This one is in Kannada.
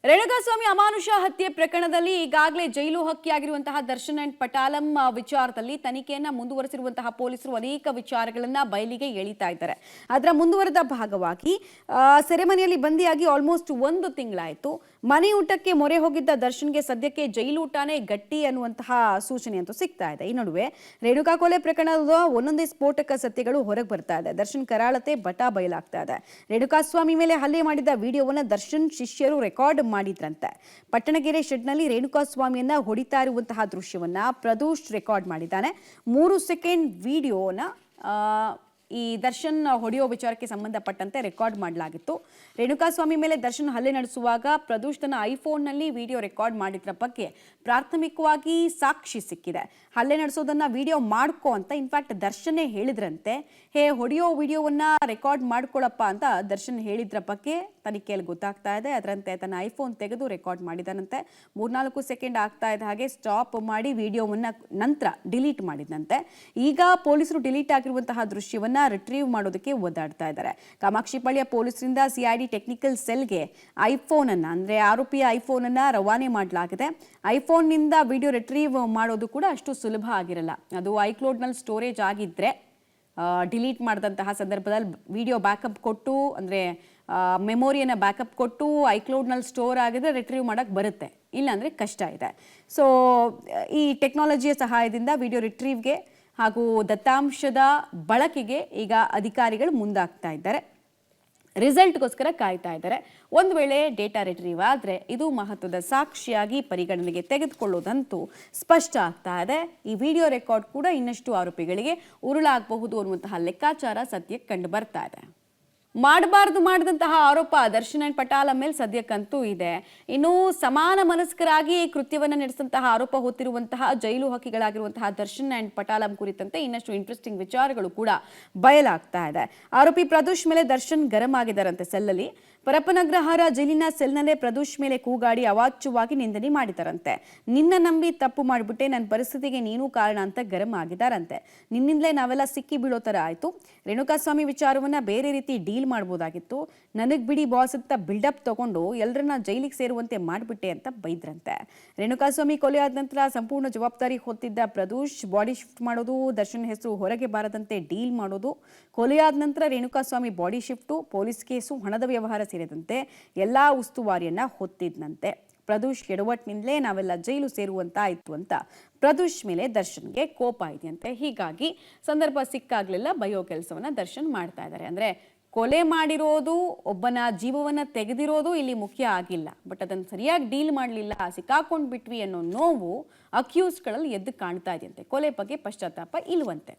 ರೇಣುಕಾಸ್ವಾಮಿ ಅಮಾನುಷ ಹತ್ಯೆ ಪ್ರಕರಣದಲ್ಲಿ ಈಗಾಗಲೇ ಜೈಲು ಹಕ್ಕಿಯಾಗಿರುವಂತಹ ದರ್ಶನ್ ಅಂಡ್ ಪಟಾಲಂ ವಿಚಾರದಲ್ಲಿ ತನಿಖೆಯನ್ನ ಮುಂದುವರೆಸಿರುವಂತಹ ಪೊಲೀಸರು ಅನೇಕ ವಿಚಾರಗಳನ್ನ ಬಯಲಿಗೆ ಎಳಿತಾ ಇದ್ದಾರೆ. ಅದರ ಮುಂದುವರೆದ ಭಾಗವಾಗಿ ಸೆರೆಮನೆಯಲ್ಲಿ ಬಂದಿಯಾಗಿ ಆಲ್ಮೋಸ್ಟ್ 1 ತಿಂಗಳಾಯಿತು. ಮನೆಯೂಟಕ್ಕೆ ಮೊರೆ ಹೋಗಿದ್ದ ದರ್ಶನ್ಗೆ ಸದ್ಯಕ್ಕೆ ಜೈಲೂಟನೇ ಗಟ್ಟಿ ಅನ್ನುವಂತಹ ಸೂಚನೆ ಅಂತೂ ಸಿಗ್ತಾ ಇದೆ. ಈ ನಡುವೆ ರೇಣುಕಾ ಕೊಲೆ ಪ್ರಕರಣದ ಒಂದೊಂದೇ ಸ್ಫೋಟಕ ಸತ್ಯಗಳು ಹೊರಗೆ ಬರ್ತಾ ಇದೆ. ದರ್ಶನ್ ಕರಾಳತೆ ಬಟಾ ಬಯಲಾಗ್ತಾ ಇದೆ. ರೇಣುಕಾಸ್ವಾಮಿ ಮೇಲೆ ಹಲ್ಲೆ ಮಾಡಿದ ವಿಡಿಯೋವನ್ನ ದರ್ಶನ್ ಶಿಷ್ಯರು ರೆಕಾರ್ಡ್ ಮಾಡಿದ್ರಂತೆ. ಪಟ್ಟಣಗೆರೆ ಶೆಡ್ನಲ್ಲಿ ರೇಣುಕಾಸ್ವಾಮಿಯನ್ನ ಹೊಡಿತಾ ಇರುವಂತಹ ದೃಶ್ಯವನ್ನ ಪ್ರದೋಷ್ ರೆಕಾರ್ಡ್ ಮಾಡಿದ್ದಾನೆ. 3 ಸೆಕೆಂಡ್ ವಿಡಿಯೋನ ಈ ದರ್ಶನ್ ಹೊಡೆಯೋ ವಿಚಾರಕ್ಕೆ ಸಂಬಂಧಪಟ್ಟಂತೆ ರೆಕಾರ್ಡ್ ಮಾಡಲಾಗಿತ್ತು. ರೇಣುಕಾಸ್ವಾಮಿ ಮೇಲೆ ದರ್ಶನ್ ಹಲ್ಲೆ ನಡೆಸುವಾಗ ಪ್ರದೋಷ್ ತನ್ನ ಐಫೋನ್ನಲ್ಲಿ ವಿಡಿಯೋ ರೆಕಾರ್ಡ್ ಮಾಡಿದ್ರ ಬಗ್ಗೆ ಪ್ರಾಥಮಿಕವಾಗಿ ಸಾಕ್ಷಿ ಸಿಕ್ಕಿದೆ. ಹಲ್ಲೆ ನಡೆಸೋದನ್ನ ವಿಡಿಯೋ ಮಾಡ್ಕೋ ಅಂತ ಇನ್ಫ್ಯಾಕ್ಟ್ ದರ್ಶನ್ನೇ ಹೇಳಿದ್ರಂತೆ. ಹೊಡೆಯೋ ವಿಡಿಯೋವನ್ನ ರೆಕಾರ್ಡ್ ಮಾಡ್ಕೊಳಪ್ಪ ಅಂತ ದರ್ಶನ್ ಹೇಳಿದ್ರ ಬಗ್ಗೆ ತನಿಖೆಯಲ್ಲಿ ಗೊತ್ತಾಗ್ತಾ ಇದೆ. ಅದರಂತೆ ತನ್ನ ಐಫೋನ್ ತೆಗೆದು ರೆಕಾರ್ಡ್ ಮಾಡಿದನಂತೆ. 3-4 ಸೆಕೆಂಡ್ ಆಗ್ತಾ ಇದ್ದ ಹಾಗೆ ಸ್ಟಾಪ್ ಮಾಡಿ ವಿಡಿಯೋವನ್ನ ನಂತರ ಡಿಲೀಟ್ ಮಾಡಿದಂತೆ. ಈಗ ಪೊಲೀಸರು ಡಿಲೀಟ್ ಆಗಿರುವಂತಹ ದೃಶ್ಯವನ್ನ ರಿಟ್ರೀವ್ ಮಾಡೋದಕ್ಕೆ ಓದಾಡ್ತಾ ಇದ್ದಾರೆ. ಕಾಮಾಕ್ಷಿಪಾಳ್ಯ ಪೊಲೀಸರಿಂದ ಸಿಐಡಿ ಟೆಕ್ನಿಕಲ್ ಸೆಲ್ಗೆ ಐಫೋನ್ ಅನ್ನ ಅಂದ್ರೆ ಆರೋಪಿಯ ಐಫೋನ್ ಅನ್ನ ರವಾನೆ ಮಾಡಲಾಗಿದೆ. ಐಫೋನ್ ನಿಂದ ವಿಡಿಯೋ ರಿಟ್ರೀವ್ ಮಾಡೋದು ಕೂಡ ಅಷ್ಟು ಸುಲಭ ಆಗಿರಲ್ಲ. ಅದು ಐಕ್ಲೌಡ್ ನಲ್ಲಿ ಸ್ಟೋರೇಜ್ ಆಗಿದ್ರೆ ಡಿಲೀಟ್ ಮಾಡಿದಂತಹ ಸಂದರ್ಭದಲ್ಲಿ ವಿಡಿಯೋ ಬ್ಯಾಕಪ್ ಕೊಟ್ಟು ಅಂದರೆ ಮೆಮೊರಿಯನ್ನು ಬ್ಯಾಕಪ್ ಕೊಟ್ಟು ಐಕ್ಲೌಡ್ನಲ್ಲಿ ಸ್ಟೋರ್ ಆಗಿದ್ರೆ ರಿಟ್ರೀವ್ ಮಾಡೋಕ್ಕೆ ಬರುತ್ತೆ, ಇಲ್ಲಾಂದರೆ ಕಷ್ಟ ಇದೆ. ಸೊ ಈ ಟೆಕ್ನಾಲಜಿಯ ಸಹಾಯದಿಂದ ವಿಡಿಯೋ ರಿಟ್ರೀವ್ಗೆ ಹಾಗೂ ದತ್ತಾಂಶದ ಬಳಕೆಗೆ ಈಗ ಅಧಿಕಾರಿಗಳು ಮುಂದಾಗ್ತಾ ಇದ್ದಾರೆ. ರಿಸಲ್ಟ್ಗೋಸ್ಕರ ಕಾಯ್ತಾ ಇದ್ದಾರೆ. ಒಂದು ವೇಳೆ ಡೇಟಾ ರಿಟ್ರೀವ್ ಆದರೆ ಇದು ಮಹತ್ವದ ಸಾಕ್ಷಿಯಾಗಿ ಪರಿಗಣನೆಗೆ ತೆಗೆದುಕೊಳ್ಳೋದಂತೂ ಸ್ಪಷ್ಟ ಆಗ್ತಾ ಇದೆ. ಈ ವಿಡಿಯೋ ರೆಕಾರ್ಡ್ ಕೂಡ ಇನ್ನಷ್ಟು ಆರೋಪಿಗಳಿಗೆ ಉರುಳಾಗಬಹುದು ಅನ್ನುವಂತಹ ಲೆಕ್ಕಾಚಾರ ಸದ್ಯಕ್ಕೆ ಕಂಡು ಬರ್ತಾ ಇದೆ. ಮಾಡಬಾರದು ಮಾಡಿದಂತಹ ಆರೋಪ ದರ್ಶನ್ ಅಂಡ್ ಪಟಾಲಂ ಮೇಲೆ ಸದ್ಯಕ್ಕಂತೂ ಇದೆ. ಇನ್ನು ಸಮಾನ ಮನಸ್ಕರಾಗಿ ಕೃತ್ಯವನ್ನು ನಡೆಸಿದಂತಹ ಆರೋಪ ಹೊತ್ತಿರುವಂತಹ ಜೈಲು ಹಕ್ಕಿಗಳಾಗಿರುವಂತಹ ದರ್ಶನ್ ಅಂಡ್ ಪಟಾಲಂ ಕುರಿತಂತೆ ಇನ್ನಷ್ಟು ಇಂಟ್ರೆಸ್ಟಿಂಗ್ ವಿಚಾರಗಳು ಕೂಡ ಬಯಲಾಗ್ತಾ ಇದೆ. ಆರೋಪಿ ಪ್ರದೋಷ್ ಮೇಲೆ ದರ್ಶನ್ ಗರಂ ಆಗಿದ್ದಾರಂತೆ ಸೆಲ್ಲಲ್ಲಿ. ಪರಪ್ಪನಗ್ರಹಾರ ಜೈಲಿನ ಸೆಲ್ನಲ್ಲೇ ಪ್ರದೋಷ್ ಮೇಲೆ ಕೂಗಾಡಿ ಅವಾಚ್ಯವಾಗಿ ನಿಂದನೆ ಮಾಡಿದಾರಂತೆ. ನಿನ್ನ ನಂಬಿ ತಪ್ಪು ಮಾಡಿಬಿಟ್ಟೆ, ನನ್ನ ಪರಿಸ್ಥಿತಿಗೆ ನೀನು ಕಾರಣ ಅಂತ ಗರಂ ಆಗಿದ್ದಾರಂತೆ. ನಿನ್ನಿಂದಲೇ ನಾವೆಲ್ಲ ಸಿಕ್ಕಿ ಬೀಳೋ ಥರ ಆಯಿತು. ರೇಣುಕಾಸ್ವಾಮಿ ವಿಚಾರವನ್ನ ಬೇರೆ ರೀತಿ ಡೀಲ್ ಮಾಡ್ಬೋದಾಗಿತ್ತು. ನನಗ್ ಬಿಡಿ ಬಾಸ್ ಅಂತ ಬಿಲ್ಡಪ್ ತಗೊಂಡು ಎಲ್ಲರನ್ನ ಜೈಲಿಗೆ ಸೇರುವಂತೆ ಮಾಡಿಬಿಟ್ಟೆ ಅಂತ ಬೈದ್ರಂತೆ. ರೇಣುಕಾಸ್ವಾಮಿ ಕೊಲೆ ಆದ ನಂತರ ಸಂಪೂರ್ಣ ಜವಾಬ್ದಾರಿ ಹೊತ್ತಿದ್ದ ಪ್ರದೋಷ್ ಬಾಡಿ ಶಿಫ್ಟ್ ಮಾಡೋದು, ದರ್ಶನ್ ಹೆಸರು ಹೊರಗೆ ಬಾರದಂತೆ ಡೀಲ್ ಮಾಡೋದು, ಕೊಲೆಯಾದ ನಂತರ Renukaswamy body shift, police case, ಹಣದ ವ್ಯವಹಾರ ಸೇರಿದಂತೆ ಎಲ್ಲಾ ಉಸ್ತುವಾರಿಯನ್ನ ಹೊತ್ತಿದ್ದಂತೆ. ಪ್ರದೋಷ್ ಎಡವಟ್ನಿಂದಲೇ ನಾವೆಲ್ಲ ಜೈಲು ಸೇರುವಂತಾಯಿತು ಅಂತ ಪ್ರದೋಷ್ ಮೇಲೆ ದರ್ಶನ್ಗೆ ಕೋಪ ಇದೆಯಂತೆ. ಹೀಗಾಗಿ ಸಂದರ್ಭ ಸಿಕ್ಕಾಗ್ಲೆಲ್ಲ ಬಯೋ ಕೆಲಸವನ್ನ ದರ್ಶನ್ ಮಾಡ್ತಾ ಇದ್ದಾರೆ. ಅಂದ್ರೆ ಕೊಲೆ ಮಾಡಿರೋದು, ಒಬ್ಬನ ಜೀವವನ್ನ ತೆಗೆದಿರೋದು ಇಲ್ಲಿ ಮುಖ್ಯ ಆಗಿಲ್ಲ, ಬಟ್ ಅದನ್ನು ಸರಿಯಾಗಿ ಡೀಲ್ ಮಾಡಲಿಲ್ಲ, ಸಿಕ್ಕಾಕೊಂಡ್ ಬಿಟ್ವಿ ಅನ್ನೋ ನೋವು ಅಕ್ಯೂಸ್ಗಳಲ್ಲಿ ಎದ್ದು ಕಾಣ್ತಾ ಇದೆಯಂತೆ. ಕೊಲೆ ಬಗ್ಗೆ ಪಶ್ಚಾತ್ತಾಪ ಇಲ್ವಂತೆ.